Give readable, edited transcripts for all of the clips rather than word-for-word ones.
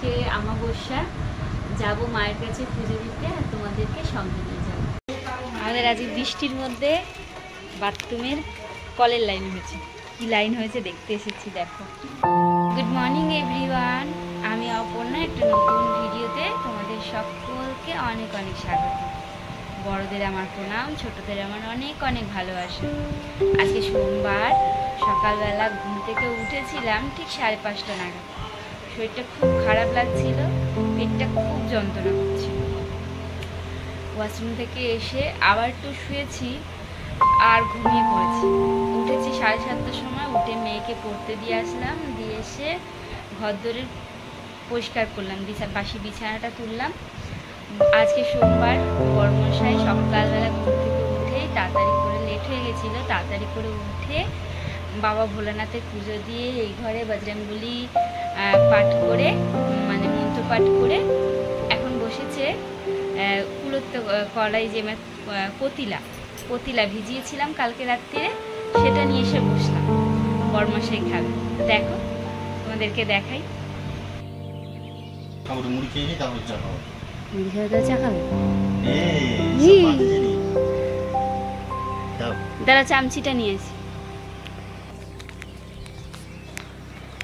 আজকে অমাবস্যা, যাব মায়ের কাছে পুজো দিতে আর তোমাদেরকে সঙ্গে নিয়ে যাবো। আমাদের আজকে বৃষ্টির মধ্যে বাথরুমের কলের লাইন হয়েছে। কি লাইন হয়েছে দেখতে এসেছি, দেখো। গুড মর্নিং এভরিওয়ান, আমি অপর্ণা একটা নতুন ভিডিওতে তোমাদের সকলকে অনেক অনেক স্বাগত। বড়দের আমার প্রণাম, ছোটদের আমার অনেক অনেক ভালোবাসা। আজকে সোমবার সকালবেলা ঘুম থেকে উঠেছিলাম ঠিক 5:30 নাগাদ। শরীরটা খুব খারাপ লাগছিল, পেটটা খুব যন্ত্রণা করছিল। ওয়াশরুম থেকে এসে আবার একটু শুয়েছি আর ঘুমিয়ে পড়েছি। উঠেছি 7:30টার সময়, উঠে মেয়েকে পড়তে দিয়ে আসলাম, দিয়ে এসে ঘরদোরের পরিষ্কার করলাম, বাসি বিছানাটা তুললাম। আজকে সোমবার, বড়মশাই সকালবেলা ঘুম থেকে উঠেই তাড়াতাড়ি করে, লেট হয়ে গেছিলো, তাড়াতাড়ি করে উঠে বাবা ভোলানাথের পুজো দিয়ে এই ঘরে বজরংবলী পাঠ করে, মানে মন্ত্র পাঠ করে এখন বসেছে কুলত্ব কড়াই, যে পতিলা ভিজিয়েছিলাম কালকে রাত্রে, সেটা নিয়ে এসে বসলাম। বড়মশাই খাবে, দেখো তোমাদেরকে দেখাই। মুড়ি খেয়ে চা খাবে, দাঁড়া চামচিটা নিয়ে আসি,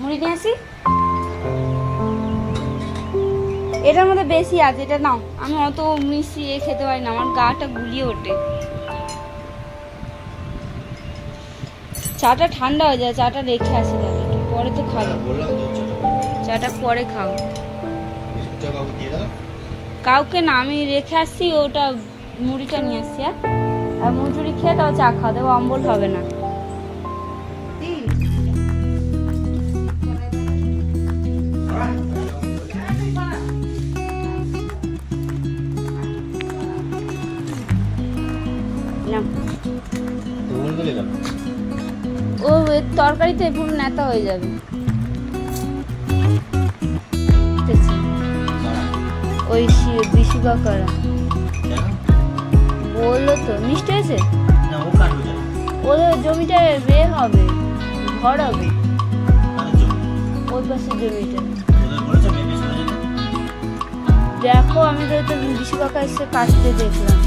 মুড়ি নিয়ে আসি। এটার মধ্যে বেশি আছে, এটা নাও। আমি অত মিশিয়ে খেতে পারি না, আমার গাটা গুলিয়ে ওঠে। চাটা ঠান্ডা হয়ে যায়, চাটা রেখে আসি, তাহলে পরে তো খাবো। চাটা পরে খাও। কাউকে না, আমি রেখে আসছি, ওটা মুড়িটা নিয়ে আসছি। আর মুড়ি খেয়ে তাও চা খাওয়া দেবো, অম্বল হবে না। ও তরকারিতে পুরো নেতা হয়ে যাবে। ওই বিশু কাকারা বললো তো মিষ্টি আছে, ওদের জমিটা হবে, ঘর হবে ওই পাশের জমিটা। দেখো, আমি তো বিশু কাকা এসে কাটতে দেখলাম।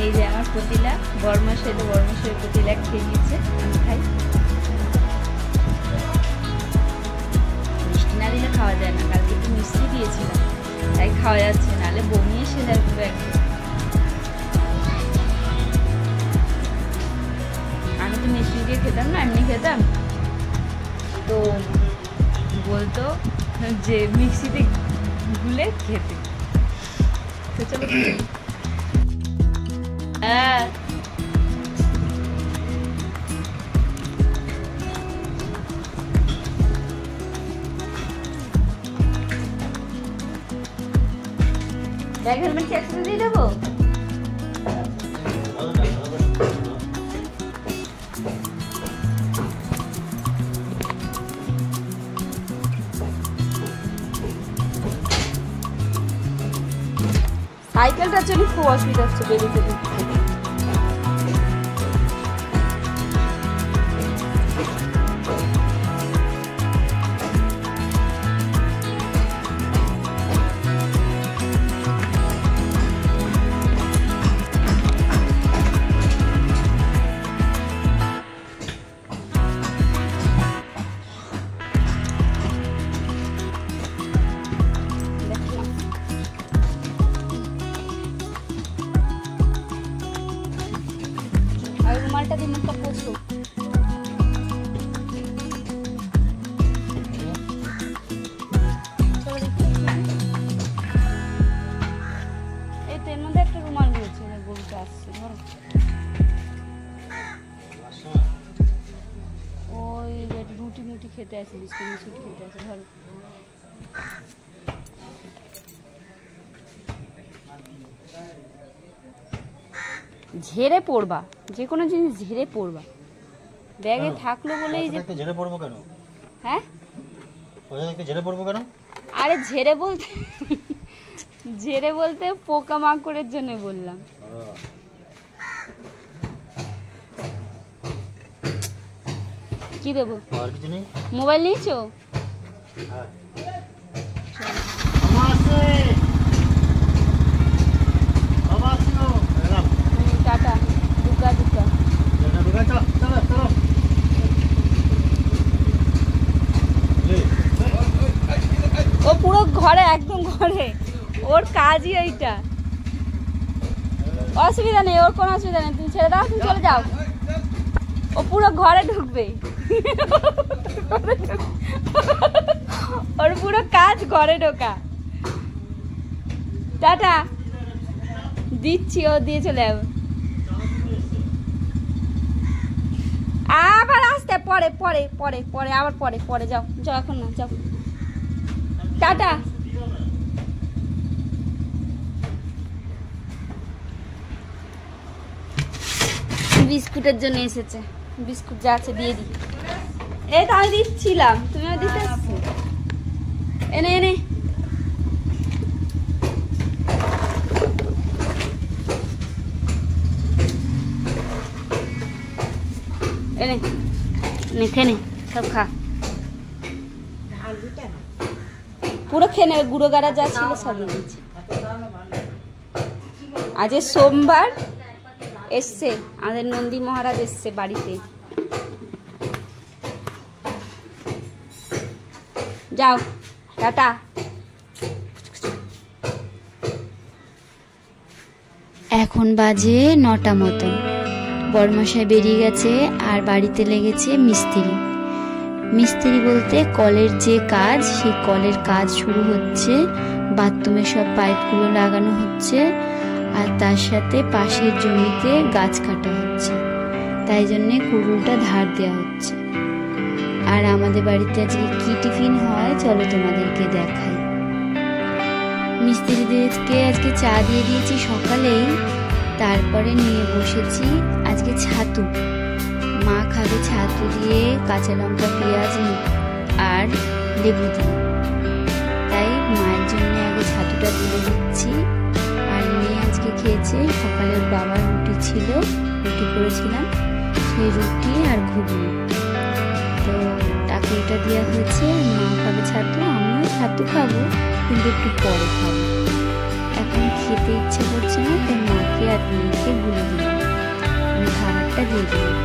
এই যে আমার পতিলা, বড়মশাই তো বড়মশাই পতিলা খেয়ে নিচ্ছে, আমি খাই। মিষ্টি না দিলে খাওয়া যায় না, কালকে একটু মিষ্টি দিয়েছিলাম তাই খাওয়া যাচ্ছে, নাহলে বমি এসে যায় পুরো একদম। আমি তো মিষ্টি দিয়ে খেতাম না, এমনি খেতাম, তো বলতো যে মিক্সিতে গুলে খেতে। তো চলো ব্যাগ হেলমেট একসাথে দিয়ে দেবো। সাইকেলটার জন্য খুব অসুবিধা হচ্ছে বেরোতে দিতে। রুমালটা দিয়ে মুখটা পোছো। এই তো এর মধ্যে একটা রুমাল রয়েছে, গরুটা আসছে, ধরো। ওই রুটি মুটি খেতে আসে, বিস্কুট মিস্কুট খেতে আসে, ধরো। ঝেড়ে পড়বা, যে কোনো জিনিস ঝেড়ে পড়বা, ব্যাগে থাকলো বলেই যে ঝেড়ে পড়বো কেন? হ্যাঁ, ঝেড়ে পড়বো কেন? আরে ঝেড়ে বলতে পোকামাকড়ের জন্য বললাম। কি দেবো? মোবাইল নিয়েছো? টাটা, দুকা দুকা। ও পুরো ঘরে, একদম ঘরে, ওর কাজই এইটা। অসুবিধা নেই, ওর কোনো অসুবিধা নেই, তুমি ছেড়ে দাও, তুমি চলে যাও। ও পুরো ঘরে ঢুকবে, ওর পুরো কাজ ঘরে ঢোকা। টাটা দিচ্ছি, ও দিয়ে চলে যাবে। আবার আসতে পরে পরে পরে পরে আবার পরে পরে যাও যাও, এখন না, যাও। টাটা। বিস্কুটের জন্য এসেছে, বিস্কুট যা আছে দিয়ে দিই। এই তো আমি দিচ্ছিলাম, তুমি দিতে আসছো। এনে এনে এনে নে, খেয়ে নে, সব খা, পুরো খেয়ে নে। গুঁড়ো গাড়া যা ছিল সব দিয়েছি। আজ সোমবার, এসছে আমাদের নন্দী মহারাজ, এসছে বাড়িতে। যাও, টাটা। এখন বাজে 9টা মতন। বড়মশাই বেরিয়ে গেছে আর বাড়িতে লেগেছে মিস্ত্রি। মিস্ত্রি বলতে কলের যে কাজ, সেই কলের কাজ শুরু হচ্ছে। বাথরুমের সব পাইপগুলো লাগানো হচ্ছে, আর তার সাথে পাশের জমিতে গাছ কাটা হচ্ছে, তাই জন্যে কুড়ুলটা ধার দেওয়া হচ্ছে। আর আমাদের বাড়িতে আজকে কি টিফিন হয় চলো তোমাদেরকে দেখাই। মিস্ত্রিদেরকে আজকে চা দিয়ে দিয়েছি সকালেই, তারপরে নিয়ে বসেছি আজকে ছাতু। মা খাবে ছাতু দিয়ে কাঁচা লঙ্কা, পেঁয়াজ আর লেবু দিয়ে, তাই মায়ের জন্য আগে ছাতুটা তুলে দিচ্ছি। আর মেয়ে আজকে খেয়েছে, সকালের বাবার রুটি ছিল, রুটি করেছিলাম, সেই রুটি আর ঘুগনি, তো তাকে এটা দেওয়া হয়েছে। মা খাবে ছাতু, আমিও ছাতু খাবো, কিন্তু একটু পরে খাবো, এখন খেতে ইচ্ছে করছে না, তাই মাকে আর মেয়েকে বলে দিলাম, আমি খাবারটা দিয়ে দিলাম।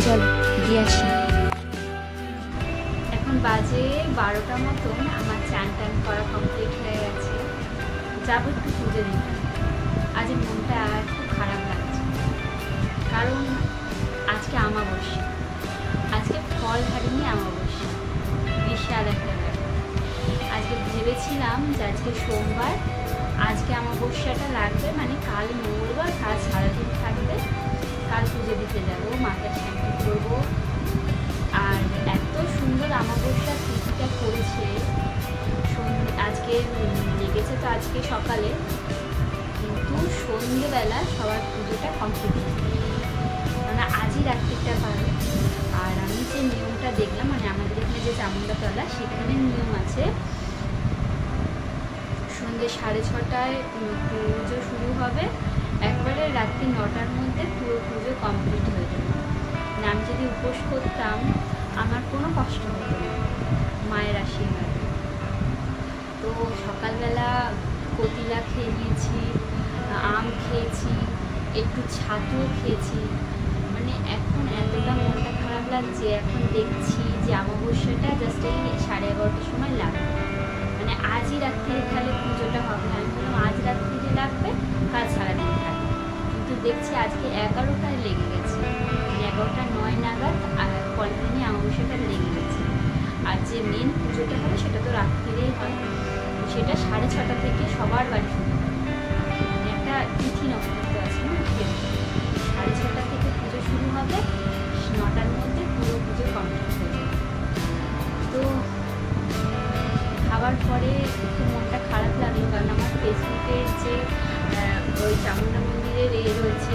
চলো দিয়ে আসি। এখন বাজে 12টা মতন, আমার চান টান করা কমপ্লিট হয়ে গেছে। যাবো একটু পুজো দিতে। আজ মনটা একটু খারাপ লাগছে, কারণ আজকে আমাবস্যা, আজকে ফল হারিনি আমাবস্যা, বিশাল একটা ব্যাপার। আজকে ভেবেছিলাম যে আজকে সোমবার, আজকে আমাবস্যাটা লাগবে, মানে কাল মঙ্গলবার, কাল সারাদিন থাকবে, কাল পুজো দিতে যাবো, মাকে শান্তি করবো। আর এত সুন্দর আমাবস্যা তিথিটা করেছে, আজকে লেগেছে তো আজকে সকালে, কিন্তু সন্ধ্যেবেলা সবার পুজোটা কমপ্লিট হয়েছে, মানে আজই রাত্রিটা পারে। আর আমি যে নিয়মটা দেখলাম, মানে আমাদের এখানে যে চামুন্ডাতলা, সেখানে নিয়ম আছে সন্ধ্যে 6:30টায় পুজো শুরু হবে, একবারে রাত্রি 9টার মধ্যে পুরো পুজো কমপ্লিট হয়ে যাবে। মানে আমি যদি উপোস করতাম আমার কোনো কষ্ট হতো না, মায়ের আশীর্বাদ। তো সকালবেলা কতিলা খেয়ে নিয়েছি, আম খেয়েছি, একটু ছাতুও খেয়েছি। মানে এখন এতটা মনটা খারাপ লাগছে, এখন দেখছি যে আমাবস্যাটা জাস্ট এই 11:30টার সময় লাগবে, মানে আজই রাত্রিরে তাহলে পুজোটা হবে। আমি বললাম আজ রাত্রিরে লাগবে, কাল সারাদিন থাকবে, কিন্তু দেখছি আজকে 11টায় লেগে গেছে, মানে 11:09 নাগাদ পরের দিনে আমাবস্যাটা লেগে গেছে। আর যে মেন পুজোটা হবে সেটা তো রাত্রিরেই হয়, সেটা 6:30 থেকে সবার বাড়ি শুরু হয়, মানে একটা তিথি নক্ষত্র আছে না, 6:30 থেকে পুজো শুরু হবে, 9টার মধ্যে পুরো পুজো কমপ্লিট হয়ে যাবে। তো খাবার পরে একটু মনটা খারাপ লাগলো, কারণ আমার ফেসবুকে যে ওই চামুন্ডা মন্দিরের রয়েছে,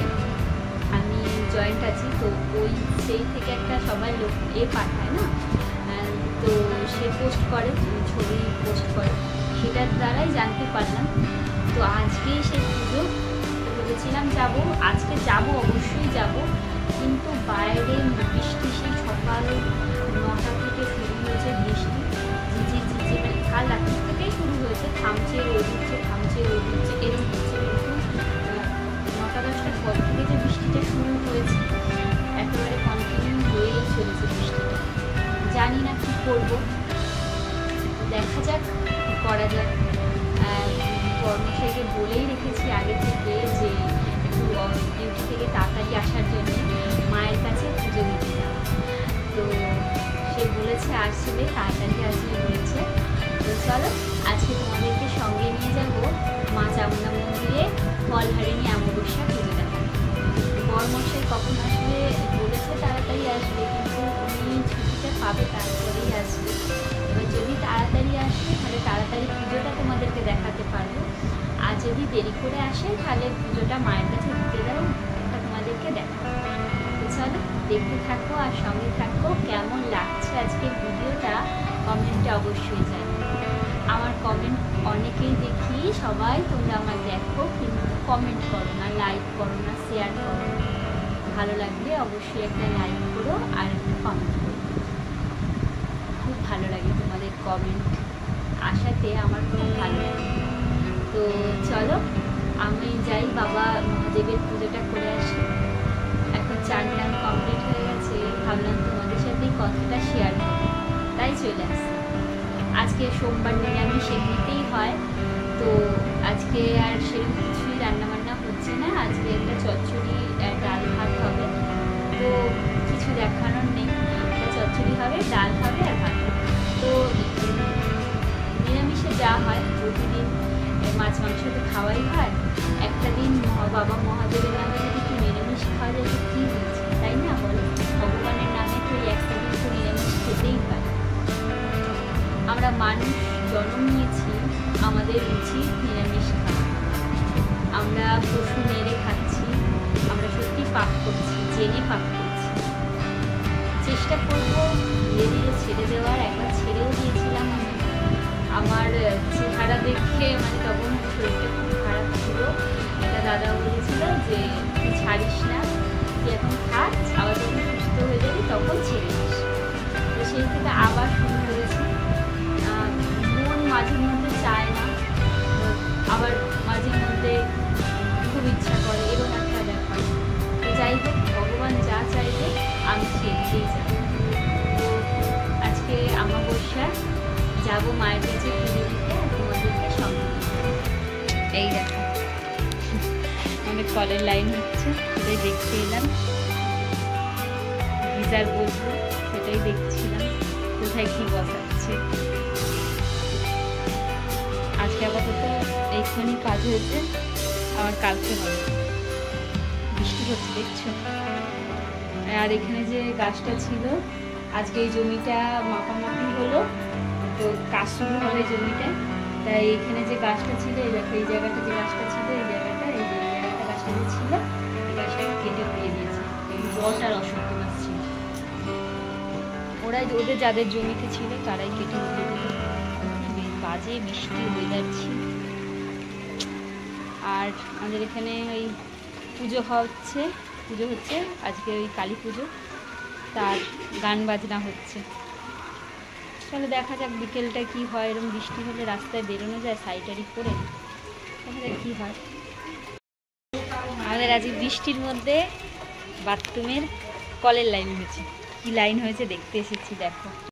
আমি জয়েন্ট আছি, তো ওই সেই থেকে একটা সবাই লোক পাঠায় না, তো সে পোস্ট করে, ছবি পোস্ট করে, সেটার দ্বারাই জানতে পারলাম। তো আজকেই সেই পুজো ভেবেছিলাম যাবো, আজকে যাব, অবশ্যই যাব, কিন্তু বাইরে বৃষ্টি সেই সকাল করব, দেখা যাক করা যায়। কর্মশাইকে বলেই রেখেছি আগে থেকে যে একটু ডিউটি থেকে তাড়াতাড়ি আসার জন্য মায়ের কাছে পুজো দিতে যাওয়া। তো সে বলেছে আসবে, তাড়াতাড়ি আসবে বলেছে। তো চলো আজকে তোমাদেরকে সঙ্গে নিয়ে যাব মা চামুণ্ডা মন্দিরে ফলহারিণী অমাবস্যা পুজো দেখা। কর্মশাই কখন আসবে বলেছে তাড়াতাড়ি আসবে, কিন্তু উনি ছুটিটা পাবে তারপরেই আসবে। এবার যদি তাড়াতাড়ি আসে তাহলে তাড়াতাড়ি পুজোটা তোমাদেরকে দেখাতে পারবো, আর যদি দেরি করে আসে তাহলে পুজোটা মায়ের কাছে দিতে যাবো, ওটা তোমাদেরকে দেখাবো। তো চলো দেখতে থাকো আর সঙ্গে থাকো। কেমন লাগছে আজকে ভিডিওটা কমেন্টে অবশ্যই জানাও। আমার কমেন্ট অনেকেই দেখি, সবাই তোমরা আমার দেখো, কিন্তু কমেন্ট করো না, লাইক করো না, শেয়ার করো না। ভালো লাগলে অবশ্যই একটা লাইক করো আর একটা কমেন্ট করো। খুব ভালো লাগে তোমাদের কমেন্ট আসাতে, আমার খুব ভালো লাগে। তো চলো আমি যাই, বাবা মহাদেবের পুজোটা করে আসি। এখন চান টান কমপ্লিট হয়ে গেছে, ভাবলাম তোমাদের সাথে কথাটা শেয়ার করব, তাই চলে আসছি। আজকে সোমবার নিরামিষ এমনিতেই হয়, তো আজকে আর সেরকম কিছুই রান্নাবান্না হচ্ছে না। আজকে একটা চচ্চড়ি ডাল ভাত হবে, তো কিছু দেখানোর নেই। একটা চচ্চড়ি হবে, ডাল হবে আর ভাত হবে। তো নিরামিষে যা হয় প্রতিদিন মাছ মাংস তো খাওয়াই হয়, একটা দিন বাবা মহাদেবের নামে যদি একটু নিরামিষ খাওয়া যায় তো কী হয়েছে, তাই না বলো? ভগবানের নামে তো একটা দিন তো নিরামিষ খেতেই পারে। আমরা মানুষ জন্ম নিয়েছি, আমাদের উচিত নিরামিষ খাওয়া। আমরা পশু মেরে খাচ্ছি, আমরা সত্যি পাপ করছি, জেনে পাপ করছি। চেষ্টা করবো ধীরে ধীরে ছেড়ে দেওয়ার। একবার ছেড়েও দিয়েছিলাম আমি, আমার চেহারা দেখে মানে তখন শরীরটা খুব খারাপ ছিল। একটা দাদা বলেছিল যে তুই ছাড়িস না, তুই এখন খাস, আবার যখন সুস্থ হয়ে যাবি তখন ছেড়ে দিস। তো সেই থেকে আবার শুরু হয়েছে। মন মাঝে মধ্যে চায় না, আবার মাঝে মধ্যে খুব ইচ্ছা করে, এরকম একটা ব্যাপার। তো যাই হোক, ভগবান যা চাইবে আমি সেটাই যাব। তো আজকে অমাবস্যা যাবো মায়ের কাছে পুজো দিতে, আর তোমাদেরকে সঙ্গে এই দেখো অনেক কলের লাইন হচ্ছে, সেটাই দেখতে এলাম। গিজার বসবো সেটাই দেখছিলাম, কোথায় কি বসাচ্ছে। আজকে আপাতত এইখানে কাজ হয়েছে, আমার কালকে হবে। বৃষ্টি হচ্ছে দেখছো। আর এখানে যে গাছটা ছিল, আজকে এই জমিটা মাপামাপি হলো, তো কাজ শুরু হবে জমিটা। তাই এখানে যে গাছটা ছিল, এই দেখো এই জায়গাটা যে গাছটা ছিল, এই জায়গাটা গাছটা যে ছিল, এই গাছটাকে কেটে উড়িয়ে দিয়েছে। বট আর অসত্য গাছ ছিল, ওদের যাদের জমিতে ছিল তারাই কেটে উড়িয়ে দিল। বাজে বৃষ্টি ওয়েদার ছিল। আর আমাদের এখানে ওই পুজো হচ্ছে আজকে, ওই কালী পুজো, তার গান বাজনা হচ্ছে। চলো দেখা যাক বিকেলটা কি হয়। এরকম বৃষ্টি হলে রাস্তায় বেরোনো যায় সাইডারি করে, দেখা যাক কী হয়। আমাদের আজকে বৃষ্টির মধ্যে বাথরুমের কলের লাইন হয়েছে। কি লাইন হয়েছে দেখতে এসেছি, দেখো।